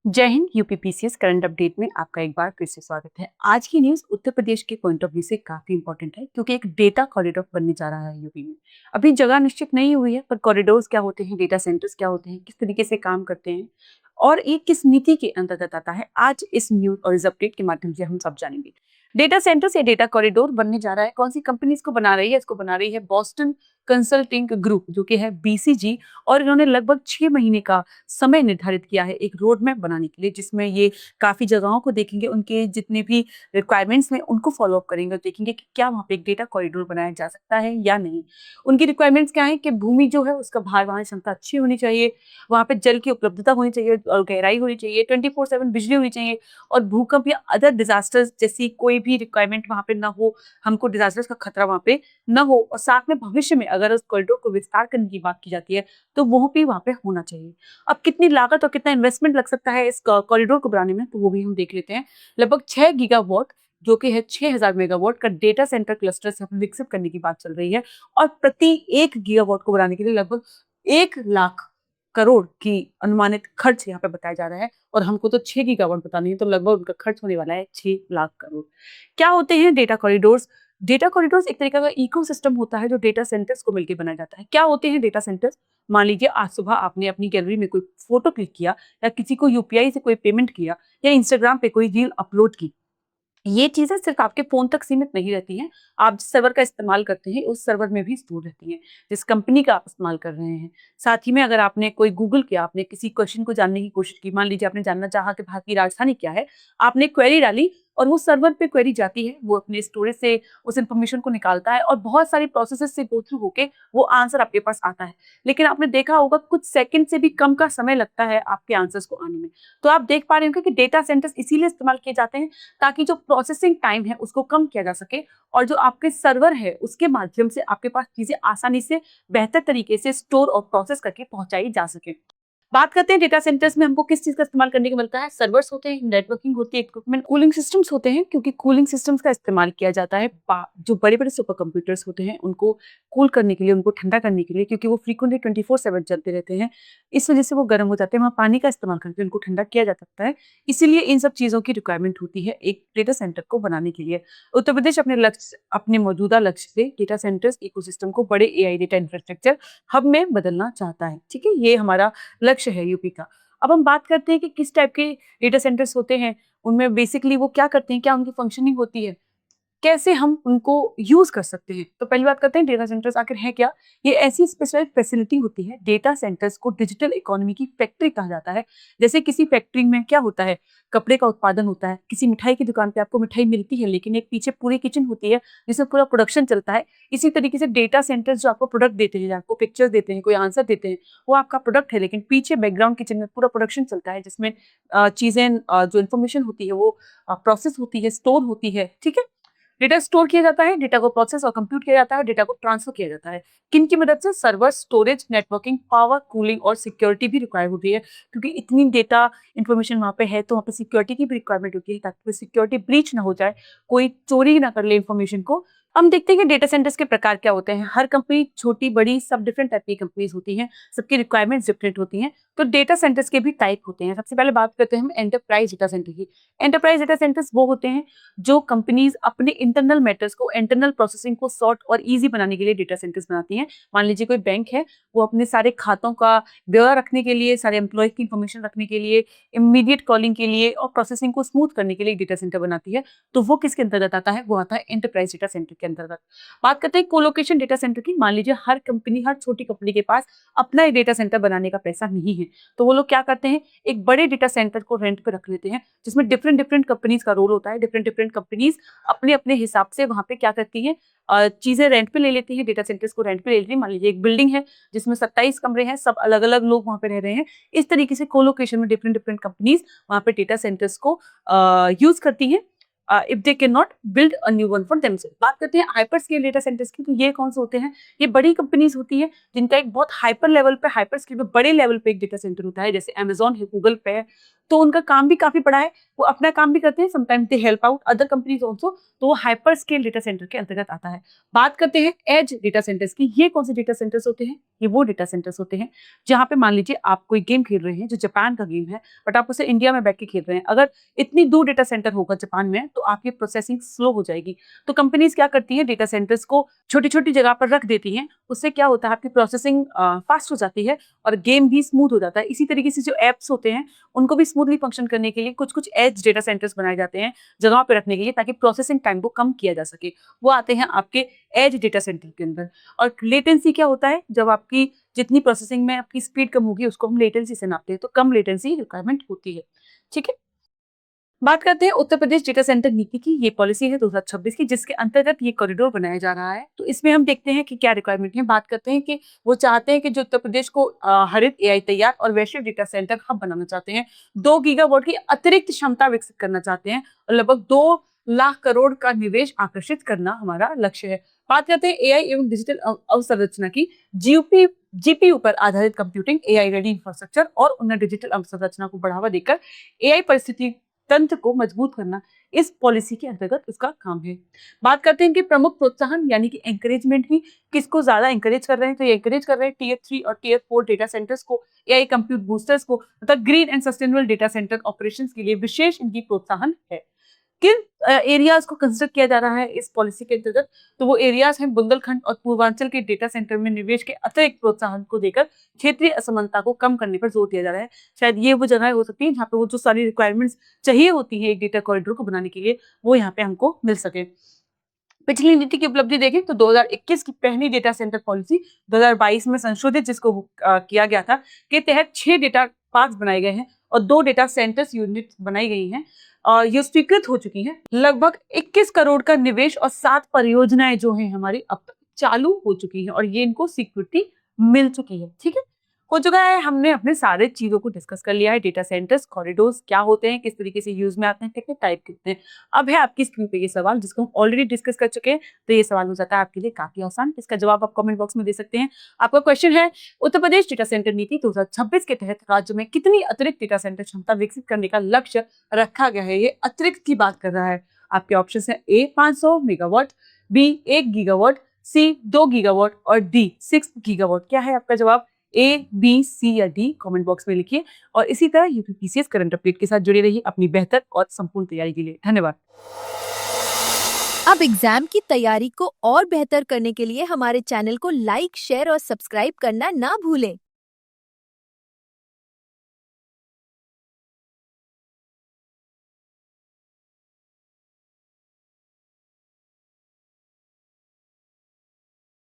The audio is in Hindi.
जय हिंद। यूपीपीसीएस करंट अपडेट में आपका एक बार फिर से स्वागत है। आज की न्यूज उत्तर प्रदेश के पॉइंट ऑफ व्यू से काफी इंपॉर्टेंट है क्योंकि एक डेटा कॉरिडोर बनने जा रहा है यूपी में। अभी जगह निश्चित नहीं हुई है, पर कॉरिडोर्स क्या होते हैं, डेटा सेंटर्स क्या होते हैं, किस तरीके से काम करते हैं और ये किस नीति के अंतर्गत आता है, आज इस न्यूज और इस अपडेट के माध्यम से हम सब जानेंगे। डेटा सेंटर्स या डेटा कॉरिडोर बनने जा रहा है, कौन सी कंपनी इसको बना रही है? इसको बना रही है बॉस्टन कंसल्टिंग ग्रुप, जो कि है बीसीजी, और इन्होंने लगभग 6 महीने का समय निर्धारित किया है एक रोड मैप बनाने के लिए, जिसमें ये काफी जगहों को देखेंगे, उनके जितने भी रिक्वायरमेंट्स में उनको फॉलो अप करेंगे और देखेंगे कि क्या वहाँ पे एक डेटा कॉरिडोर बनाया जा सकता है या नहीं। उनकी रिक्वायरमेंट्स क्या है कि भूमि जो है उसका भार वहन क्षमता अच्छी होनी चाहिए, वहाँ पे जल की उपलब्धता होनी चाहिए और गहराई होनी चाहिए, 24/7 बिजली होनी चाहिए, और भूकंप या अदर डिजास्टर्स जैसी कोई भी रिक्वायरमेंट वहाँ पे ना हो, हमको डिजास्टर्स का खतरा वहाँ पे न हो। और साथ में भविष्य में अगर उस कॉरिडोर को विस्तार करने की बात की जाती है तो वो भी वहाँ पे होना चाहिए। अब कितनी लागत और कितना इन्वेस्टमेंट लग सकता है इस कॉरिडोर को बनाने में, तो वो भी हम देख लेते हैं। लगभग 6 गीगावाट, जो कि है 6000 मेगावाट का डेटा सेंटर क्लस्टर से विकसित करने की बात चल रही है, और प्रति 1 गीगावाट को बनाने के लिए लगभग 1 लाख करोड़ की अनुमानित खर्च यहाँ पे बताया जा रहा है। और हमको तो 6 गीगावाट बतानी है, तो लगभग उनका खर्च होने वाला है 6 लाख करोड़। क्या होते हैं डेटा कॉरिडोर्स? डेटा कॉरिडोर्स एक तरीका का इकोसिस्टम होता है जो डेटा सेंटर्स को मिलकर बनाया जाता है। क्या होते हैं डेटा सेंटर्स? मान लीजिए आज सुबह आपने अपनी गैलरी में कोई फोटो क्लिक किया, या किसी को यूपीआई से कोई पेमेंट किया, या इंस्टाग्राम पे कोई रील अपलोड की। ये चीजें सिर्फ आपके फोन तक सीमित नहीं रहती हैं। आप जिस सर्वर का इस्तेमाल करते हैं उस सर्वर में भी स्टोर रहती हैं, जिस कंपनी का आप इस्तेमाल कर रहे हैं। साथ ही में अगर आपने कोई गूगल किया, आपने किसी क्वेश्चन को जानने की कोशिश की, मान लीजिए आपने जानना चाहा कि भारत की राजधानी क्या है, आपने क्वेरी डाली और वो सर्वर पे क्वेरी जाती है, वो अपने स्टोरेज से उस इन्फॉर्मेशन को निकालता है और बहुत सारी प्रोसेसेस से गो थ्रू होके वो आंसर आपके पास आता है। लेकिन आपने देखा होगा कुछ सेकंड से भी कम का समय लगता है आपके आंसर्स को आने में। तो आप देख पा रहे होंगे कि डेटा सेंटर्स इसीलिए इस्तेमाल किए जाते हैं ताकि जो प्रोसेसिंग टाइम है उसको कम किया जा सके, और जो आपके सर्वर है उसके माध्यम से आपके पास चीजें आसानी से बेहतर तरीके से स्टोर और प्रोसेस करके पहुंचाई जा सके। बात करते हैं डेटा सेंटर्स में हमको किस चीज का इस्तेमाल करने को मिलता है। सर्वर्स होते हैं, नेटवर्किंग होती है, इक्विपमेंट, कूलिंग सिस्टम्स होते हैं, क्योंकि कूलिंग सिस्टम्स का इस्तेमाल किया जाता है जो बड़े बड़े सुपर कंप्यूटर्स होते हैं उनको कूल करने के लिए, उनको ठंडा करने के लिए, क्योंकि वो फ्रीक्वेंटली 24/7 चलते रहते हैं। इस वजह से वो गर्म हो जाते हैं, वहाँ पानी का इस्तेमाल करके उनको ठंडा किया जा सकता है। इसीलिए इन सब चीजों की रिक्वायरमेंट होती है एक डेटा सेंटर को बनाने के लिए। उत्तर प्रदेश अपने मौजूदा लक्ष्य से डेटा सेंटर्स इकोसिस्टम को बड़े एआई डेटा इंफ्रास्ट्रक्चर हब में बदलना चाहता है। ठीक है, ये हमारा लक्ष्य है यूपी का। अब हम बात करते हैं कि किस टाइप के डेटा सेंटर्स होते हैं, उनमें बेसिकली वो क्या करते हैं, क्या उनकी फंक्शनिंग होती है, कैसे हम उनको यूज कर सकते हैं। तो पहली बात करते हैं डेटा सेंटर्स आखिर है क्या। ये ऐसी स्पेशलाइज्ड फैसिलिटी होती है, डेटा सेंटर्स को डिजिटल इकोनॉमी की फैक्ट्री कहा जाता है। जैसे किसी फैक्ट्री में क्या होता है, कपड़े का उत्पादन होता है, किसी मिठाई की दुकान पे आपको मिठाई मिलती है, लेकिन एक पीछे पूरी किचन होती है जिसमें पूरा प्रोडक्शन चलता है। इसी तरीके से डेटा सेंटर्स जो आपको प्रोडक्ट देते हैं, आपको पिक्चर्स देते हैं, कोई आंसर देते हैं, वो आपका प्रोडक्ट है, लेकिन पीछे बैकग्राउंड किचन में पूरा प्रोडक्शन चलता है, जिसमें चीजें जो इन्फॉर्मेशन होती है वो प्रोसेस होती है, स्टोर होती है। ठीक है, डेटा स्टोर किया जाता है, डेटा को प्रोसेस और कंप्यूट किया जाता है, डेटा को ट्रांसफर किया जाता है। किन की मदद से? Server, storage, networking, power, cooling और सिक्योरिटी भी रिक्वायर होती है, क्योंकि इतनी डेटा इंफॉर्मेशन वहाँ पे है तो वहाँ पे सिक्योरिटी की भी रिक्वायरमेंट होती है, ताकि सिक्योरिटी ब्रीच ना हो जाए, कोई चोरी ना कर ले इंफॉर्मेशन को। हम देखते हैं कि डेटा सेंटर्स के प्रकार क्या होते हैं। हर कंपनी, छोटी बड़ी, सब डिफरेंट टाइप की कंपनीज होती हैं, सबकी रिक्वायरमेंट्स डिफरेंट होती हैं। तो डेटा सेंटर्स के भी टाइप होते हैं। सबसे पहले बात करते हैं हम एंटरप्राइज डेटा सेंटर की। एंटरप्राइज डेटा सेंटर्स वो होते हैं जो कंपनीज अपने इंटरनल मैटर्स को, इंटरनल प्रोसेसिंग को सॉर्ट और इजी बनाने के लिए डेटा सेंटर्स बनाती हैं। मान लीजिए कोई बैंक है, वो अपने सारे खातों का ब्यौरा रखने के लिए, सारे एम्प्लॉय की इंफॉर्मेशन रखने के लिए, इमीडिएट कॉलिंग के लिए और प्रोसेसिंग को स्मूथ करने के लिए डेटा सेंटर बनाती है। तो वो किसके अंतर्गत आता है? वो आता है एंटरप्राइज डेटा सेंटर के अंतर्गत। बात करते हैं कोलोकेशन डेटा सेंटर की। मान लीजिए हर कंपनी, हर छोटी कंपनी के पास अपना एक डेटा सेंटर बनाने का पैसा नहीं है, तो वो लोग क्या करते हैं, एक बड़े डेटा सेंटर को रेंट पे रख लेते हैं, जिसमें डिफरेंट डिफरेंट कंपनीज का रोल होता है। डिफरेंट डिफरेंट कंपनीज अपने अपने हिसाब से वहां पे क्या करती हैं, चीजें रेंट पे ले लेती हैं, डेटा सेंटर्स को रेंट पे ले लेती हैं। मान लीजिए एक बिल्डिंग है जिसमें 27 कमरे हैं, सब अलग अलग लोग वहां पे रह रहे हैं। इस तरीके से कोलोकेशन में डिफरेंट डिफरेंट कंपनीज वहां पे डेटा सेंटर्स को यूज करती हैं, if they can not build a new one for themselves. बात करते हैं हाइपर स्केल डेटा सेंटर्स की। तो ये कौन से होते हैं? ये बड़ी कंपनीज होती है जिनका एक बहुत हाइपर लेवल पे, हाइपर स्केल पे, बड़े लेवल पे एक डेटा सेंटर होता है। जैसे अमेजॉन है, गूगल पे है, तो उनका काम भी काफी बड़ा है, वो अपना काम भी करते हैं, sometimes they help out other companies also, तो वो हाइपर स्केल डेटा सेंटर के अंतर्गत आता है। बात करते हैं एज डेटा सेंटर्स की। ये कौन से डेटा सेंटर्स होते हैं? ये वो डेटा सेंटर्स होते हैं जहाँ पे मान लीजिए आप कोई गेम खेल रहे हैं जो जापान का गेम है, बट आप उसे इंडिया में बैठ के खेल रहे हैं। अगर इतनी दूर डेटा सेंटर होगा जापान में तो आपकी प्रोसेसिंग स्लो हो जाएगी। तो कंपनीज क्या करती है, डेटा सेंटर्स को छोटी छोटी जगह पर रख देती हैं। उससे क्या होता है, आपकी प्रोसेसिंग फास्ट हो जाती है और गेम भी स्मूथ हो जाता है। इसी तरीके से जो एप्स होते हैं उनको भी स्मूथली फंक्शन करने के लिए कुछ कुछ एज डेटा सेंटर्स बनाए जाते हैं जगह पे रखने के लिए, ताकि प्रोसेसिंग टाइम को कम किया जा सके। वो आते हैं आपके एज डेटा सेंटर के अंदर। और लेटेंसी क्या होता है, जब आपकी जितनी प्रोसेसिंग में आपकी स्पीड कम होगी उसको हम लेटेंसी से नापते हैं, तो कम लेटेंसी रिक्वायरमेंट होती है। ठीक है, बात करते हैं उत्तर प्रदेश डेटा सेंटर नीति की। ये पॉलिसी है 2026 की, जिसके अंतर्गत ये कॉरिडोर बनाया जा रहा है। तो इसमें हम देखते हैं कि क्या रिक्वायरमेंट है। बात करते हैं कि वो चाहते हैं कि जो उत्तर प्रदेश को हरित एआई तैयार और वैश्विक डेटा सेंटर हब बनाना चाहते हैं। 2 गीगावाट की अतिरिक्त क्षमता विकसित करना चाहते हैं और लगभग 2 लाख करोड़ का निवेश आकर्षित करना हमारा लक्ष्य है। बात करते हैं एआई एवं डिजिटल अवसंरचना की। जीपीयू पर आधारित कंप्यूटिंग, एआई रेडी इंफ्रास्ट्रक्चर और उन्नत डिजिटल अवसंरचना को बढ़ावा देकर एआई परिस्थिति तंत्र को मजबूत करना इस पॉलिसी के अंतर्गत उसका काम है। बात करते हैं कि प्रमुख प्रोत्साहन यानी कि एंकरेजमेंट भी किसको ज्यादा एंकरेज कर रहे हैं, तो ये एंकरेज कर रहे हैं टीयर 3 और टीयर 4 डेटा सेंटर्स को, एआई कंप्यूट बूस्टर्स को तथा green and sustainable data centre operations के लिए विशेष इनकी प्रोत्साहन है। किन एरियाज को कंसिडर किया जा रहा है इस पॉलिसी के अंतर्गत, तो वो एरियाज हैं बुंदेलखंड और पूर्वांचल के डेटा सेंटर में निवेश के अतिरिक्त प्रोत्साहन को देकर क्षेत्रीय असमानता को कम करने पर जोर दिया जा रहा है। शायद ये वो जगह हो सकती है जहाँ पे वो जो सारी रिक्वायरमेंट्स चाहिए होती है एक डेटा कॉरिडोर को बनाने के लिए, वो यहाँ पे हमको मिल सके। पिछली नीति की उपलब्धि देखें तो 2021 की पहली डेटा सेंटर पॉलिसी 2022 में संशोधित जिसको किया गया था, के तहत 6 डेटा पार्क्स बनाए गए हैं और 2 डेटा सेंटर्स यूनिट बनाई गई हैं और ये स्वीकृत हो चुकी हैं। लगभग 21 करोड़ का निवेश और 7 परियोजनाएं जो हैं हमारी अब तक चालू हो चुकी हैं और ये इनको स्वीकृति मिल चुकी है। ठीक है, हो चुका है, हमने अपने सारे चीजों को डिस्कस कर लिया है। डेटा सेंटर्स, कॉरिडोर्स क्या होते हैं, किस तरीके से यूज में आते हैं, कितने टाइप कितने हैं। अब है आपकी स्क्रीन पे ये सवाल जिसको हम ऑलरेडी डिस्कस कर चुके हैं, तो ये सवाल हो जाता है आपके लिए काफी आसान। इसका जवाब आप कमेंट बॉक्स में दे सकते हैं। आपका क्वेश्चन है, उत्तर प्रदेश डेटा सेंटर नीति 2026 के तहत राज्य में कितनी अतिरिक्त डेटा सेंटर क्षमता विकसित करने का लक्ष्य रखा गया है। ये अतिरिक्त की बात कर रहा है। आपके ऑप्शन है ए 500 मेगावाट, बी 1 गीगावाट, सी 2 गीगावाट और डी 6 गीगावाट। क्या है आपका जवाब? ए, बी, सी या डी कमेंट बॉक्स में लिखिए और इसी तरह यूपीपीसीएस करंट अपडेट के साथ जुड़े रहिए अपनी बेहतर और संपूर्ण तैयारी के लिए। धन्यवाद। अब एग्जाम की तैयारी को और बेहतर करने के लिए हमारे चैनल को लाइक, शेयर और सब्सक्राइब करना ना भूलें।